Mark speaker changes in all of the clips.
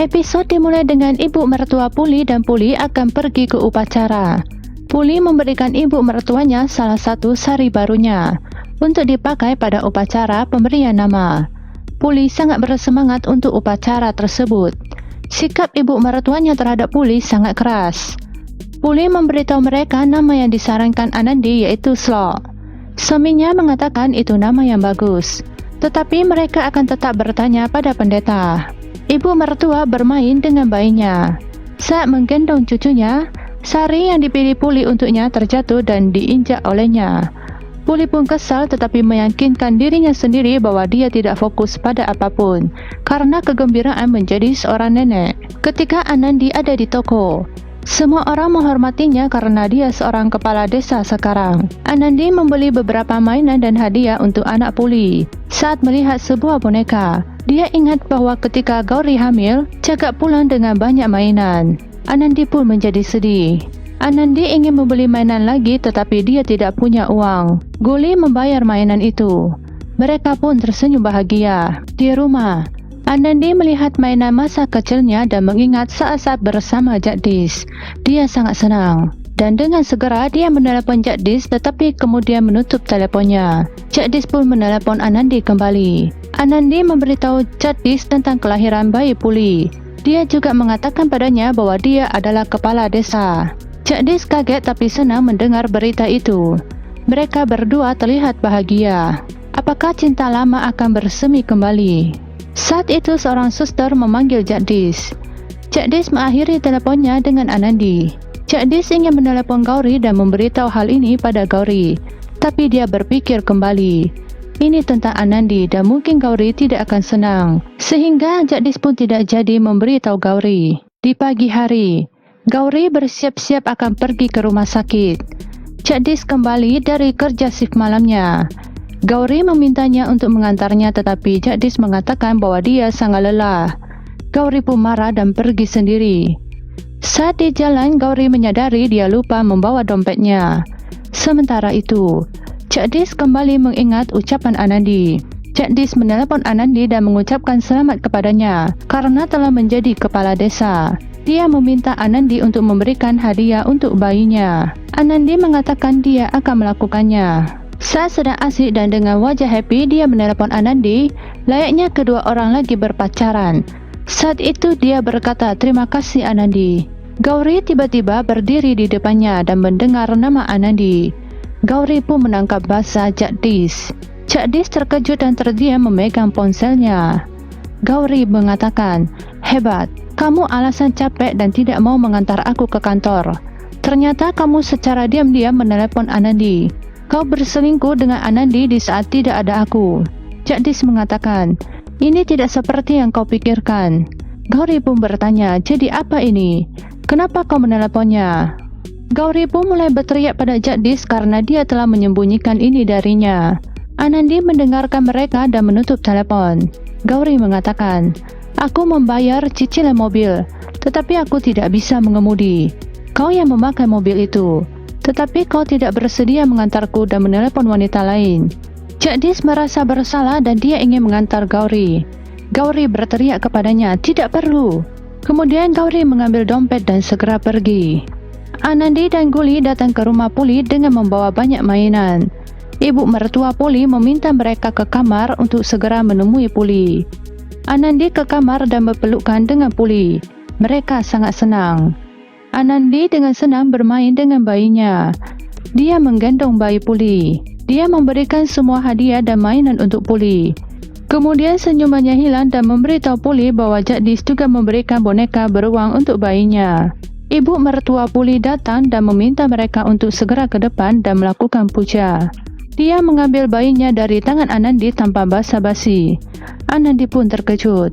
Speaker 1: Episod dimulai dengan ibu mertua Puli dan Puli akan pergi ke upacara. Puli memberikan ibu mertuanya salah satu sari barunya untuk dipakai pada upacara pemberian nama. Puli sangat bersemangat untuk upacara tersebut. Sikap ibu mertuanya terhadap Puli sangat keras. Puli memberitahu mereka nama yang disarankan Anandi yaitu Slok. Suaminya mengatakan itu nama yang bagus, tetapi mereka akan tetap bertanya pada pendeta. Ibu mertua bermain dengan bayinya. Saat menggendong cucunya, sari yang dipilih Puli untuknya terjatuh dan diinjak olehnya. Puli pun kesal tetapi meyakinkan dirinya sendiri bahwa dia tidak fokus pada apapun karena kegembiraan menjadi seorang nenek. Ketika Anandi ada di toko, semua orang menghormatinya karena dia seorang kepala desa sekarang. Anandi membeli beberapa mainan dan hadiah untuk anak Puli. Saat melihat sebuah boneka, dia ingat bahwa ketika Gauri hamil, Jagat pulang dengan banyak mainan. Anandi pun menjadi sedih. Anandi ingin membeli mainan lagi tetapi dia tidak punya uang. Guli membayar mainan itu. Mereka pun tersenyum bahagia. Di rumah, Anandi melihat mainan masa kecilnya dan mengingat saat-saat bersama Jagdish. Dia sangat senang. Dan dengan segera dia menelepon Jagdish tetapi kemudian menutup teleponnya. Jagdish pun menelepon Anandi kembali. Anandi memberitahu Jagdish tentang kelahiran bayi Puli. Dia juga mengatakan padanya bahwa dia adalah kepala desa. Jagdish kaget tapi senang mendengar berita itu. Mereka berdua terlihat bahagia. Apakah cinta lama akan bersemi kembali? Saat itu seorang suster memanggil Jagdish. Jagdish mengakhiri teleponnya dengan Anandi. Jagdish ingin menelepon Gauri dan memberitahu hal ini pada Gauri, tapi dia berpikir kembali. Ini tentang Anandi dan mungkin Gauri tidak akan senang, sehingga Jagdish pun tidak jadi memberitahu Gauri. Di pagi hari, Gauri bersiap-siap akan pergi ke rumah sakit. Jagdish kembali dari kerja shift malamnya. Gauri memintanya untuk mengantarnya tetapi Jagdish mengatakan bahwa dia sangat lelah. Gauri pun marah dan pergi sendiri. Saat di jalan, Gauri menyadari dia lupa membawa dompetnya. Sementara itu, Jagdish kembali mengingat ucapan Anandi. Jagdish menelepon Anandi dan mengucapkan selamat kepadanya karena telah menjadi kepala desa. Dia meminta Anandi untuk memberikan hadiah untuk bayinya. Anandi mengatakan dia akan melakukannya. Saat sedang asik dan dengan wajah happy, dia menelepon Anandi, layaknya kedua orang lagi berpacaran. Saat itu dia berkata, "Terima kasih Anandi." Gauri tiba-tiba berdiri di depannya dan mendengar nama Anandi. Gauri pun menangkap bahasa Jagdish. Jagdish terkejut dan terdiam memegang ponselnya. Gauri mengatakan, "Hebat, kamu alasan capek dan tidak mau mengantar aku ke kantor. Ternyata kamu secara diam-diam menelepon Anandi. Kau berselingkuh dengan Anandi di saat tidak ada aku." Jagdish mengatakan, "Ini tidak seperti yang kau pikirkan." Gauri pun bertanya, "Jadi apa ini? Kenapa kau meneleponnya?" Gauri pun mulai berteriak pada Jagdish karena dia telah menyembunyikan ini darinya. Anandi mendengarkan mereka dan menutup telepon. Gauri mengatakan, "Aku membayar cicilan mobil, tetapi aku tidak bisa mengemudi. Kau yang memakai mobil itu. Tetapi kau tidak bersedia mengantarku dan menelepon wanita lain." Jagdish merasa bersalah dan dia ingin mengantar Gauri. Gauri berteriak kepadanya, "Tidak perlu." Kemudian Gauri mengambil dompet dan segera pergi. Anandi dan Guli datang ke rumah Puli dengan membawa banyak mainan. Ibu mertua Puli meminta mereka ke kamar untuk segera menemui Puli. Anandi ke kamar dan berpelukan dengan Puli. Mereka sangat senang. Anandi dengan senang bermain dengan bayinya. Dia menggendong bayi Puli. Dia memberikan semua hadiah dan mainan untuk Puli. Kemudian senyumannya hilang dan memberitahu Puli bahwa Jagdish juga memberikan boneka beruang untuk bayinya. Ibu mertua Puli datang dan meminta mereka untuk segera ke depan dan melakukan puja. Dia mengambil bayinya dari tangan Anandi tanpa basa-basi. Anandi pun terkejut.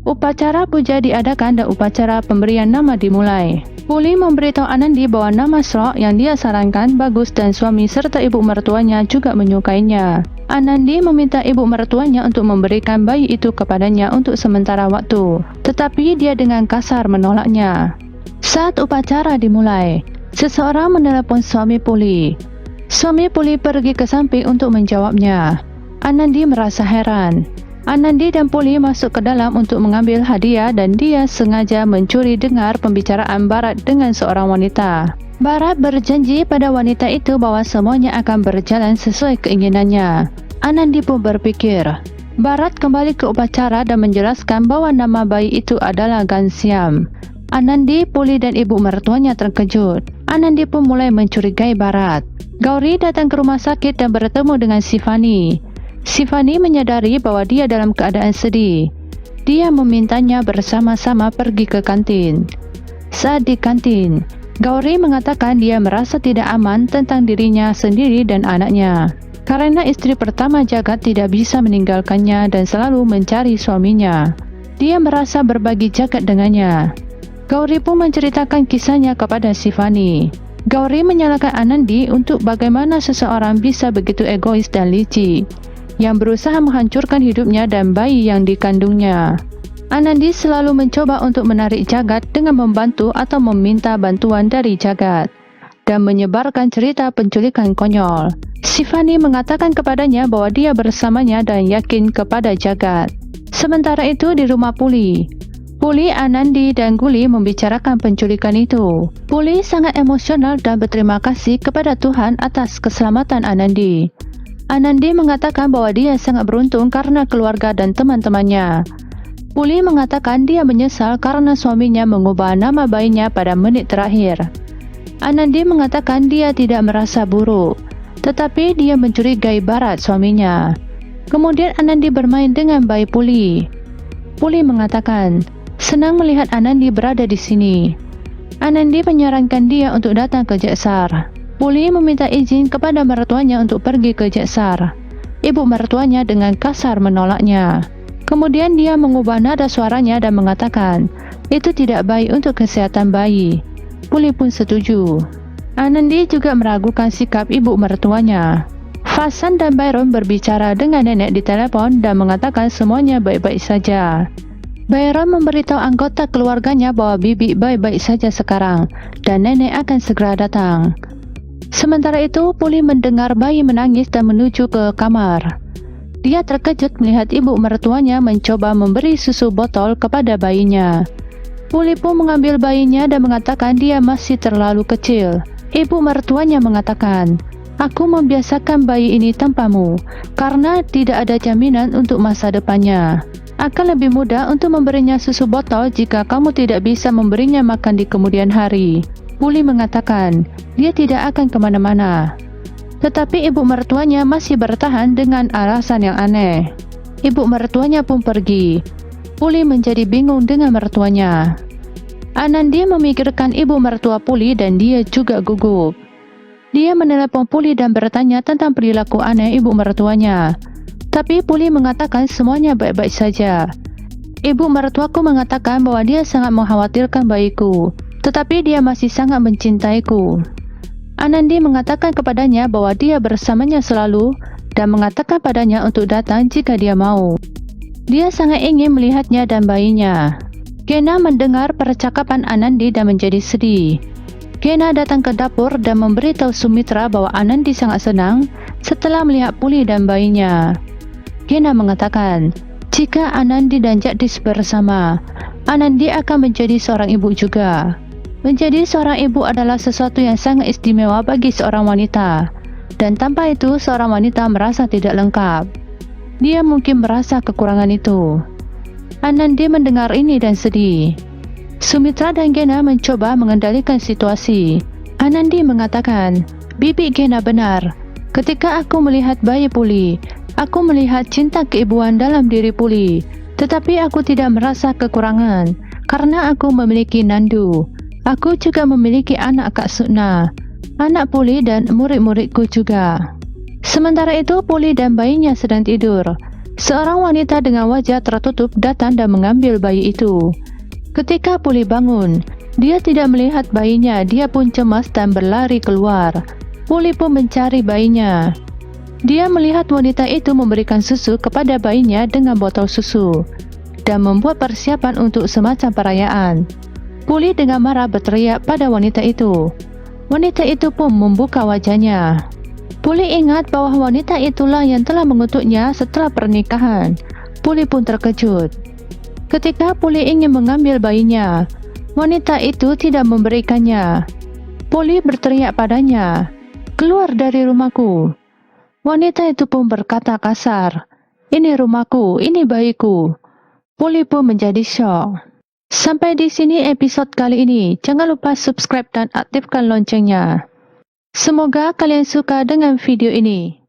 Speaker 1: Upacara puja diadakan dan upacara pemberian nama dimulai. Puli memberitahu Anandi bahwa nama Slok yang dia sarankan bagus dan suami serta ibu mertuanya juga menyukainya. Anandi meminta ibu mertuanya untuk memberikan bayi itu kepadanya untuk sementara waktu, tetapi dia dengan kasar menolaknya. Saat upacara dimulai, seseorang menelepon suami Puli. Suami Puli pergi ke samping untuk menjawabnya. Anandi merasa heran. Anandi dan Puli masuk ke dalam untuk mengambil hadiah dan dia sengaja mencuri dengar pembicaraan Bharat dengan seorang wanita. Bharat berjanji pada wanita itu bahwa semuanya akan berjalan sesuai keinginannya. Anandi pun berpikir. Bharat kembali ke upacara dan menjelaskan bahwa nama bayi itu adalah Ghanshyam. Anandi, Puli dan ibu mertuanya terkejut. Anandi pun mulai mencurigai Bharat. Gauri datang ke rumah sakit dan bertemu dengan Shivani. Shivani menyadari bahwa dia dalam keadaan sedih. Dia memintanya bersama-sama pergi ke kantin. Saat di kantin, Gauri mengatakan dia merasa tidak aman tentang dirinya sendiri dan anaknya. Karena istri pertama Jagat tidak bisa meninggalkannya dan selalu mencari suaminya. Dia merasa berbagi Jagat dengannya. Gauri pun menceritakan kisahnya kepada Shivani. Gauri menyalahkan Anandi untuk bagaimana seseorang bisa begitu egois dan licik, yang berusaha menghancurkan hidupnya dan bayi yang dikandungnya. Anandi selalu mencoba untuk menarik Jagat dengan membantu atau meminta bantuan dari Jagat dan menyebarkan cerita penculikan konyol. Shivani mengatakan kepadanya bahwa dia bersamanya dan yakin kepada Jagat. Sementara itu di rumah Puli, Anandi dan Guli membicarakan penculikan itu. Puli sangat emosional dan berterima kasih kepada Tuhan atas keselamatan Anandi. Anandi mengatakan bahwa dia sangat beruntung karena keluarga dan teman-temannya. Puli mengatakan dia menyesal karena suaminya mengubah nama bayinya pada menit terakhir. Anandi mengatakan dia tidak merasa buruk, tetapi dia mencurigai Bharat suaminya. Kemudian Anandi bermain dengan bayi Puli. Puli mengatakan, senang melihat Anandi berada di sini. Anandi menyarankan dia untuk datang ke Jagsar. Puli meminta izin kepada mertuanya untuk pergi ke Jagsar. Ibu mertuanya dengan kasar menolaknya. Kemudian dia mengubah nada suaranya dan mengatakan, itu tidak baik untuk kesehatan bayi. Puli pun setuju. Anandi juga meragukan sikap ibu mertuanya. Fasan dan Byron berbicara dengan nenek di telepon dan mengatakan semuanya baik-baik saja. Byron memberitahu anggota keluarganya bahwa bibi baik-baik saja sekarang dan nenek akan segera datang. Sementara itu, Puli mendengar bayi menangis dan menuju ke kamar. Dia terkejut melihat ibu mertuanya mencoba memberi susu botol kepada bayinya. Puli pun mengambil bayinya dan mengatakan dia masih terlalu kecil. Ibu mertuanya mengatakan, aku membiasakan bayi ini tanpamu karena tidak ada jaminan untuk masa depannya. Akan lebih mudah untuk memberinya susu botol jika kamu tidak bisa memberinya makan di kemudian hari. Puli mengatakan, dia tidak akan kemana-mana. Tetapi ibu mertuanya masih bertahan dengan alasan yang aneh. Ibu mertuanya pun pergi. Puli menjadi bingung dengan mertuanya. Anandi memikirkan ibu mertua Puli dan dia juga gugup. Dia menelepon Puli dan bertanya tentang perilaku aneh ibu mertuanya. Tapi Puli mengatakan semuanya baik-baik saja. Ibu mertuaku mengatakan bahwa dia sangat mengkhawatirkan bayiku, tetapi dia masih sangat mencintaiku. Anandi mengatakan kepadanya bahwa dia bersamanya selalu dan mengatakan padanya untuk datang jika dia mau. Dia sangat ingin melihatnya dan bayinya. Gena mendengar percakapan Anandi dan menjadi sedih. Gena datang ke dapur dan memberitahu Sumitra bahwa Anandi sangat senang setelah melihat Puli dan bayinya. Gena mengatakan, jika Anandi dan Jagdish bersama, Anandi akan menjadi seorang ibu juga. Menjadi seorang ibu adalah sesuatu yang sangat istimewa bagi seorang wanita, dan tanpa itu seorang wanita merasa tidak lengkap. Dia mungkin merasa kekurangan itu. Anandi mendengar ini dan sedih. Sumitra dan Gena mencoba mengendalikan situasi. Anandi mengatakan, bibi Gena benar. Ketika aku melihat bayi Puli, aku melihat cinta keibuan dalam diri Puli, tetapi aku tidak merasa kekurangan karena aku memiliki Nandu. Aku juga memiliki anak Kak Sukna, anak Puli dan murid-muridku juga. Sementara itu Puli dan bayinya sedang tidur. Seorang wanita dengan wajah tertutup datang dan mengambil bayi itu. Ketika Puli bangun, dia tidak melihat bayinya, dia pun cemas dan berlari keluar. Puli pun mencari bayinya. Dia melihat wanita itu memberikan susu kepada bayinya dengan botol susu dan membuat persiapan untuk semacam perayaan. Puli dengan marah berteriak pada wanita itu. Wanita itu pun membuka wajahnya. Puli ingat bahwa wanita itulah yang telah mengutuknya setelah pernikahan. Puli pun terkejut. Ketika Puli ingin mengambil bayinya, wanita itu tidak memberikannya. Puli berteriak padanya, "Keluar dari rumahku!" Wanita itu pun berkata kasar, "Ini rumahku, ini bayiku." Puli pun menjadi syok. Sampai di sini episode kali ini. Jangan lupa subscribe dan aktifkan loncengnya. Semoga kalian suka dengan video ini.